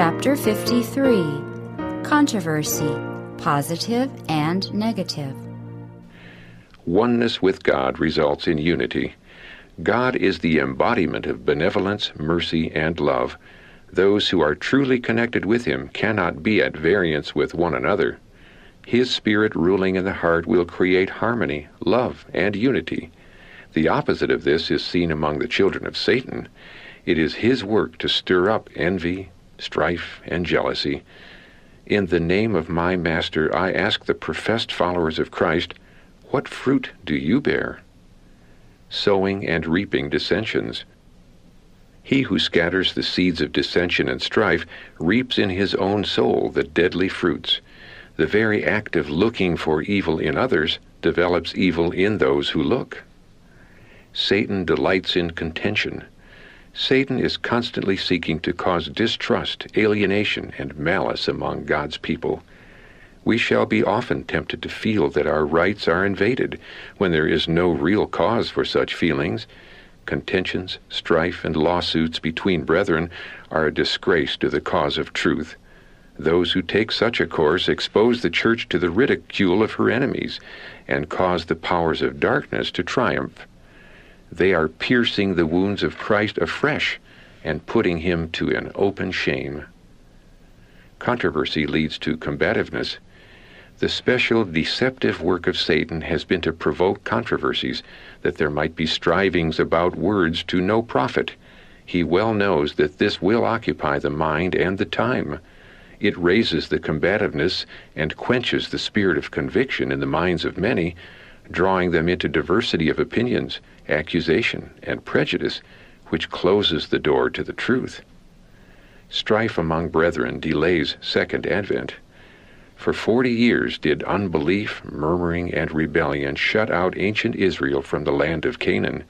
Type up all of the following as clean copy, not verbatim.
Chapter 53. Controversy, Positive and Negative. Oneness with God results in unity. God is the embodiment of benevolence, mercy, and love. Those who are truly connected with Him cannot be at variance with one another. His Spirit ruling in the heart will create harmony, love, and unity. The opposite of this is seen among the children of Satan. It is his work to stir up envy, strife, and jealousy. In the name of my Master, I ask the professed followers of Christ, what fruit do you bear? Sowing and reaping dissensions. He who scatters the seeds of dissension and strife reaps in his own soul the deadly fruits. The very act of looking for evil in others develops evil in those who look. Satan delights in contention. Satan is constantly seeking to cause distrust, alienation, and malice among God's people. We shall be often tempted to feel that our rights are invaded when there is no real cause for such feelings. Contentions, strife, and lawsuits between brethren are a disgrace to the cause of truth. Those who take such a course expose the church to the ridicule of her enemies and cause the powers of darkness to triumph. They are piercing the wounds of Christ afresh and putting him to an open shame. Controversy leads to combativeness. The special deceptive work of Satan has been to provoke controversies, that there might be strivings about words to no profit. He well knows that this will occupy the mind and the time. It raises the combativeness and quenches the spirit of conviction in the minds of many, drawing them into diversity of opinions, accusation, and prejudice, which closes the door to the truth. Strife among brethren delays Second Advent. For 40 years did unbelief, murmuring, and rebellion shut out ancient Israel from the land of Canaan.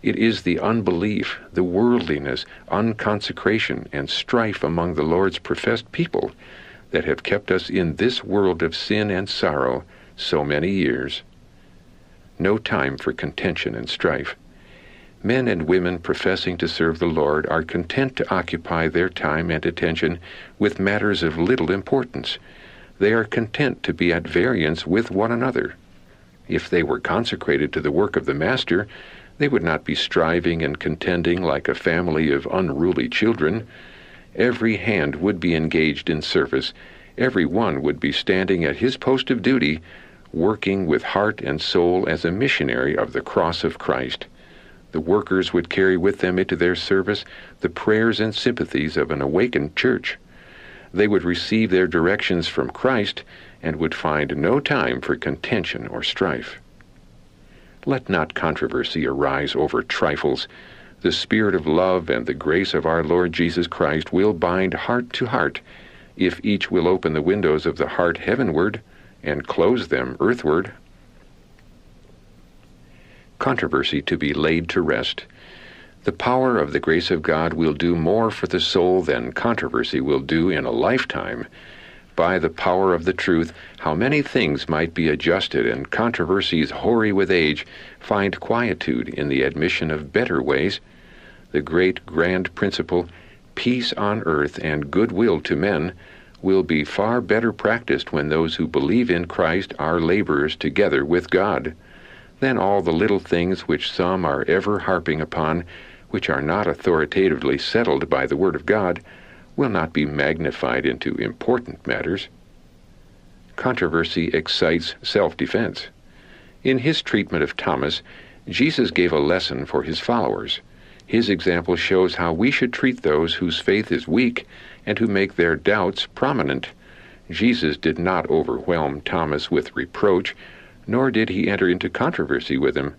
It is the unbelief, the worldliness, unconsecration, and strife among the Lord's professed people that have kept us in this world of sin and sorrow so many years. No time for contention and strife. Men and women professing to serve the Lord are content to occupy their time and attention with matters of little importance. They are content to be at variance with one another. If they were consecrated to the work of the Master, they would not be striving and contending like a family of unruly children. Every hand would be engaged in service. Every one would be standing at his post of duty, working with heart and soul as a missionary of the cross of Christ. The workers would carry with them into their service the prayers and sympathies of an awakened church. They would receive their directions from Christ and would find no time for contention or strife. Let not controversy arise over trifles. The Spirit of love and the grace of our Lord Jesus Christ will bind heart to heart, if each will open the windows of the heart heavenward and close them earthward. Controversy to be laid to rest. The power of the grace of God will do more for the soul than controversy will do in a lifetime. By the power of the truth, how many things might be adjusted, and controversies hoary with age find quietude in the admission of better ways. The great grand principle, peace on earth and goodwill to men, will be far better practiced when those who believe in Christ are laborers together with God, than all the little things which some are ever harping upon, which are not authoritatively settled by the Word of God, will not be magnified into important matters. Controversy excites self-defense. In his treatment of Thomas, Jesus gave a lesson for his followers. His example shows how we should treat those whose faith is weak and who make their doubts prominent. Jesus did not overwhelm Thomas with reproach, nor did he enter into controversy with him.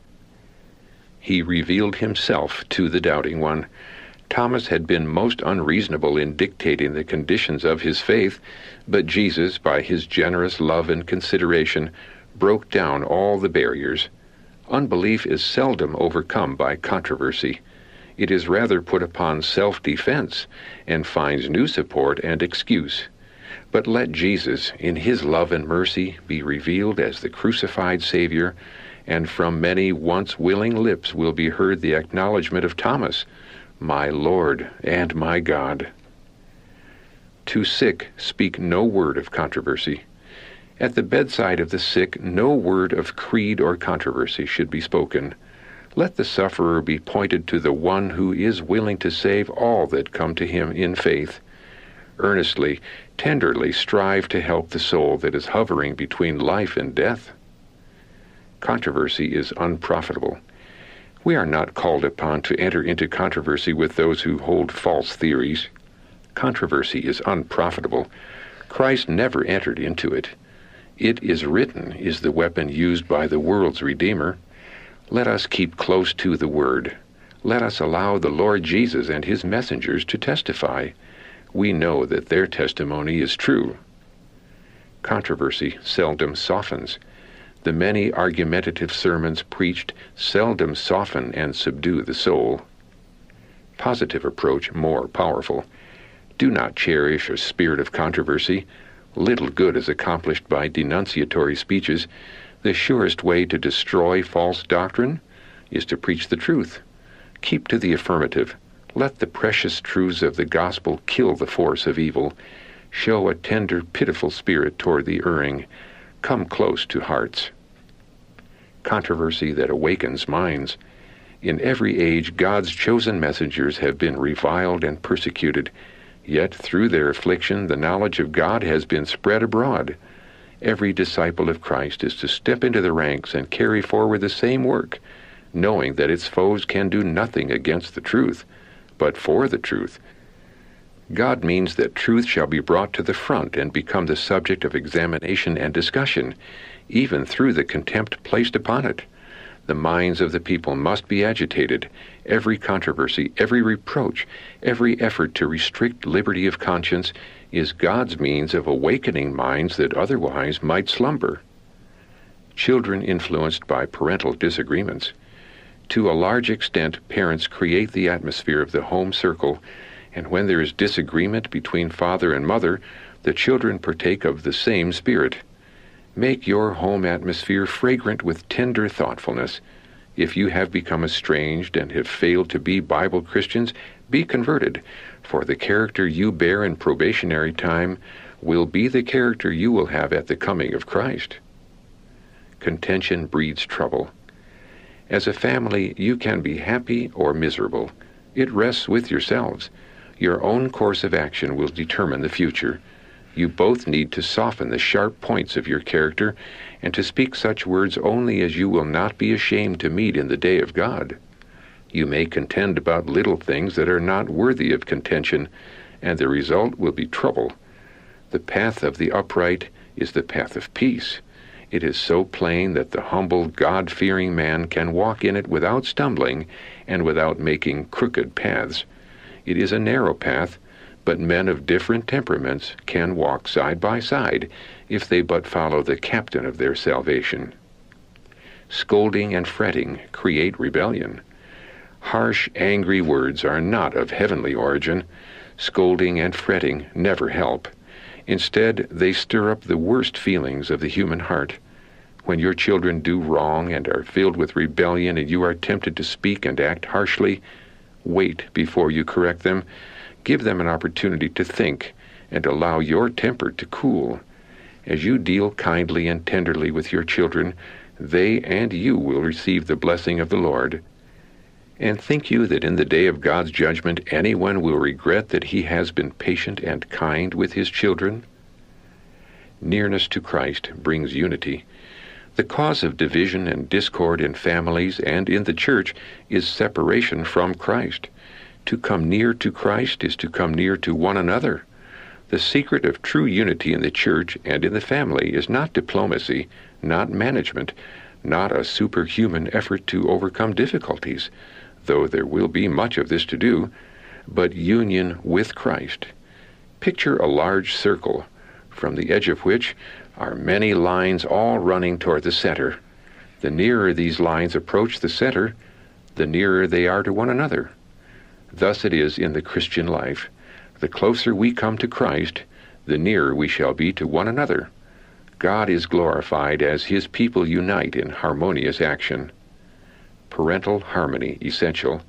He revealed himself to the doubting one. Thomas had been most unreasonable in dictating the conditions of his faith, but Jesus, by his generous love and consideration, broke down all the barriers. Unbelief is seldom overcome by controversy. It is rather put upon self-defense and finds new support and excuse. But let Jesus, in his love and mercy, be revealed as the crucified Savior, and from many once willing lips will be heard the acknowledgment of Thomas, "My Lord and my God." To sick, speak no word of controversy. At the bedside of the sick, no word of creed or controversy should be spoken. Let the sufferer be pointed to the one who is willing to save all that come to him in faith. Earnestly, tenderly strive to help the soul that is hovering between life and death. Controversy is unprofitable. We are not called upon to enter into controversy with those who hold false theories. Controversy is unprofitable. Christ never entered into it. It is written is the weapon used by the world's Redeemer. Let us keep close to the Word. Let us allow the Lord Jesus and His messengers to testify. We know that their testimony is true. Controversy seldom softens. The many argumentative sermons preached seldom soften and subdue the soul. Positive approach more powerful. Do not cherish a spirit of controversy. Little good is accomplished by denunciatory speeches. The surest way to destroy false doctrine is to preach the truth. Keep to the affirmative. Let the precious truths of the gospel kill the force of evil. Show a tender, pitiful spirit toward the erring. Come close to hearts. Controversy that awakens minds. In every age, God's chosen messengers have been reviled and persecuted. Yet through their affliction, the knowledge of God has been spread abroad. Every disciple of Christ is to step into the ranks and carry forward the same work, knowing that its foes can do nothing against the truth, but for the truth. God means that truth shall be brought to the front and become the subject of examination and discussion, even through the contempt placed upon it. The minds of the people must be agitated. Every controversy, every reproach, every effort to restrict liberty of conscience is God's means of awakening minds that otherwise might slumber. Children influenced by parental disagreements. To a large extent, parents create the atmosphere of the home circle, and when there is disagreement between father and mother, the children partake of the same spirit. Make your home atmosphere fragrant with tender thoughtfulness. If you have become estranged and have failed to be Bible Christians, be converted, for the character you bear in probationary time will be the character you will have at the coming of Christ. Contention breeds trouble. As a family, you can be happy or miserable. It rests with yourselves. Your own course of action will determine the future. You both need to soften the sharp points of your character and to speak such words only as you will not be ashamed to meet in the day of God. You may contend about little things that are not worthy of contention, and the result will be trouble. The path of the upright is the path of peace. It is so plain that the humble, God-fearing man can walk in it without stumbling and without making crooked paths. It is a narrow path, but men of different temperaments can walk side by side if they but follow the captain of their salvation. Scolding and fretting create rebellion. Harsh, angry words are not of heavenly origin. Scolding and fretting never help. Instead, they stir up the worst feelings of the human heart. When your children do wrong and are filled with rebellion and you are tempted to speak and act harshly, wait before you correct them. Give them an opportunity to think and allow your temper to cool. As you deal kindly and tenderly with your children, they and you will receive the blessing of the Lord. And think you that in the day of God's judgment anyone will regret that he has been patient and kind with his children? Nearness to Christ brings unity. The cause of division and discord in families and in the church is separation from Christ. To come near to Christ is to come near to one another. The secret of true unity in the church and in the family is not diplomacy, not management, not a superhuman effort to overcome difficulties, though there will be much of this to do, but union with Christ. Picture a large circle, from the edge of which are many lines all running toward the center. The nearer these lines approach the center, the nearer they are to one another. Thus it is in the Christian life. The closer we come to Christ, the nearer we shall be to one another. God is glorified as His people unite in harmonious action. Parental harmony essential.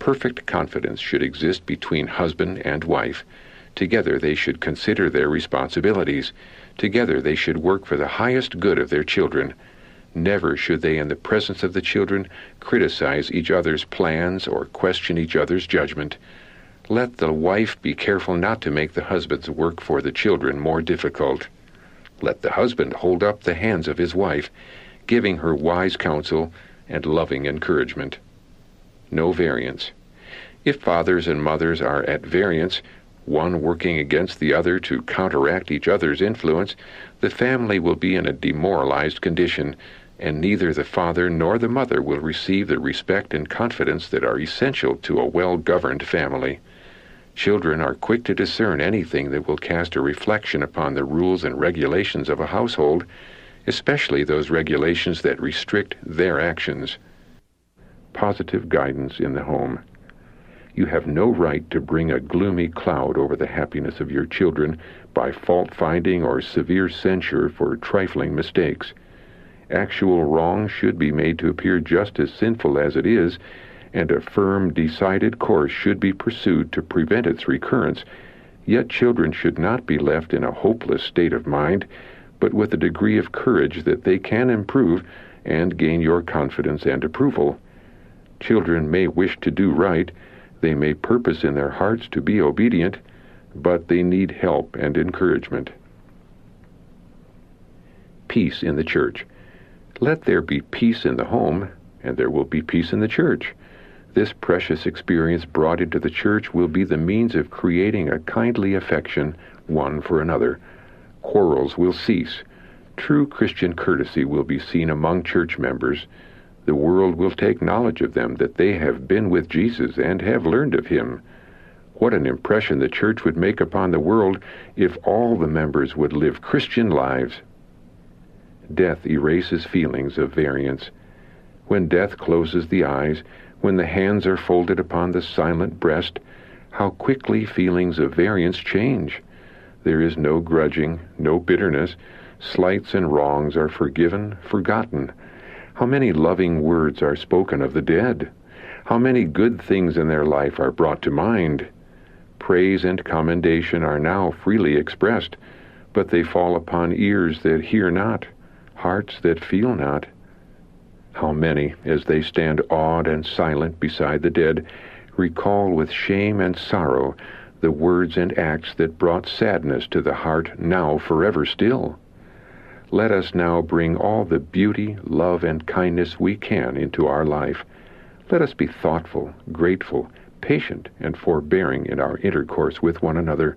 Perfect confidence should exist between husband and wife. Together they should consider their responsibilities. Together they should work for the highest good of their children. Never should they in the presence of the children criticize each other's plans or question each other's judgment. Let the wife be careful not to make the husband's work for the children more difficult. Let the husband hold up the hands of his wife, giving her wise counsel and loving encouragement. No variance. If fathers and mothers are at variance, one working against the other to counteract each other's influence, the family will be in a demoralized condition, and neither the father nor the mother will receive the respect and confidence that are essential to a well-governed family. Children are quick to discern anything that will cast a reflection upon the rules and regulations of a household, especially those regulations that restrict their actions. Positive guidance in the home. You have no right to bring a gloomy cloud over the happiness of your children by fault-finding or severe censure for trifling mistakes. Actual wrong should be made to appear just as sinful as it is, and a firm, decided course should be pursued to prevent its recurrence. Yet children should not be left in a hopeless state of mind, but with a degree of courage that they can improve and gain your confidence and approval. Children may wish to do right, they may purpose in their hearts to be obedient, but they need help and encouragement. Peace in the church. Let there be peace in the home, and there will be peace in the church. This precious experience brought into the church will be the means of creating a kindly affection one for another. Quarrels will cease. True Christian courtesy will be seen among church members. The world will take knowledge of them, that they have been with Jesus and have learned of him. What an impression the church would make upon the world if all the members would live Christian lives. Death erases feelings of variance. When death closes the eyes, when the hands are folded upon the silent breast, how quickly feelings of variance change. There is no grudging, no bitterness. Slights and wrongs are forgiven, forgotten. How many loving words are spoken of the dead? How many good things in their life are brought to mind? Praise and commendation are now freely expressed, but they fall upon ears that hear not, hearts that feel not. How many, as they stand awed and silent beside the dead, recall with shame and sorrow the words and acts that brought sadness to the heart now forever still. Let us now bring all the beauty, love, and kindness we can into our life. Let us be thoughtful, grateful, patient, and forbearing in our intercourse with one another.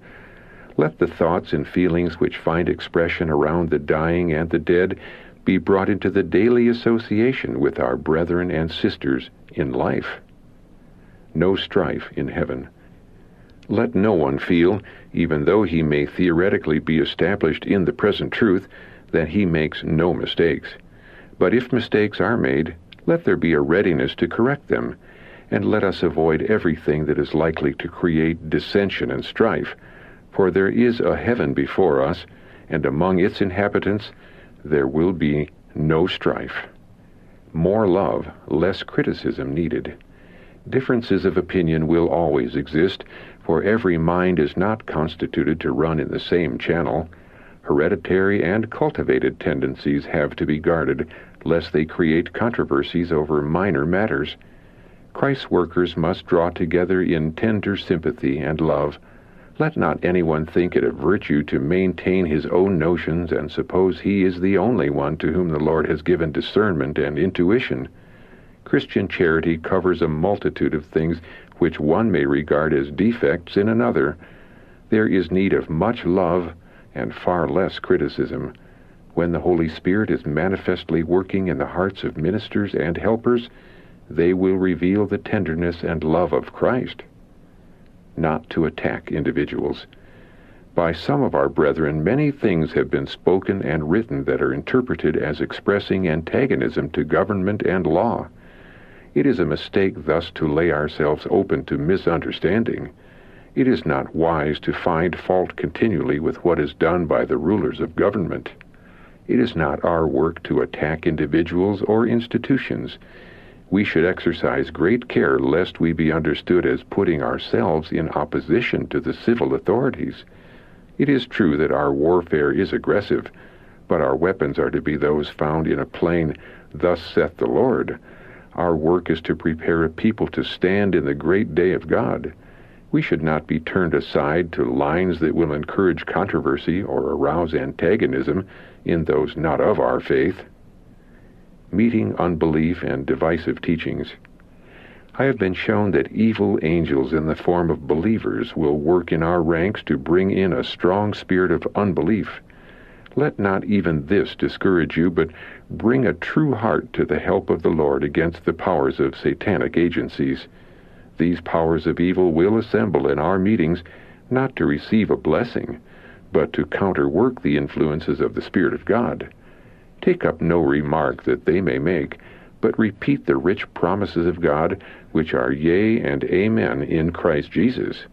Let the thoughts and feelings which find expression around the dying and the dead be brought into the daily association with our brethren and sisters in life. No strife in heaven. Let no one feel, even though he may theoretically be established in the present truth, that he makes no mistakes. But if mistakes are made, let there be a readiness to correct them, and let us avoid everything that is likely to create dissension and strife, for there is a heaven before us, and among its inhabitants there will be no strife. More love, less criticism needed. Differences of opinion will always exist, for every mind is not constituted to run in the same channel. Hereditary and cultivated tendencies have to be guarded, lest they create controversies over minor matters. Christ's workers must draw together in tender sympathy and love. Let not anyone think it a virtue to maintain his own notions and suppose he is the only one to whom the Lord has given discernment and intuition. Christian charity covers a multitude of things which one may regard as defects in another. There is need of much love and far less criticism. When the Holy Spirit is manifestly working in the hearts of ministers and helpers, they will reveal the tenderness and love of Christ. Not to attack individuals. By some of our brethren, many things have been spoken and written that are interpreted as expressing antagonism to government and law. It is a mistake thus to lay ourselves open to misunderstanding. It is not wise to find fault continually with what is done by the rulers of government. It is not our work to attack individuals or institutions. We should exercise great care lest we be understood as putting ourselves in opposition to the civil authorities. It is true that our warfare is aggressive, but our weapons are to be those found in a plain, "Thus saith the Lord." Our work is to prepare a people to stand in the great day of God. We should not be turned aside to lines that will encourage controversy or arouse antagonism in those not of our faith. Meeting unbelief and divisive teachings. I have been shown that evil angels in the form of believers will work in our ranks to bring in a strong spirit of unbelief. Let not even this discourage you, but bring a true heart to the help of the Lord against the powers of satanic agencies. These powers of evil will assemble in our meetings not to receive a blessing, but to counterwork the influences of the Spirit of God. Take up no remark that they may make, but repeat the rich promises of God, which are yea and amen in Christ Jesus.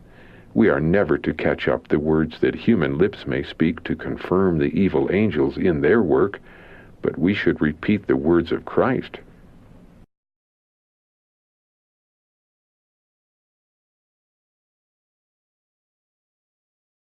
We are never to catch up the words that human lips may speak to confirm the evil angels in their work, but we should repeat the words of Christ,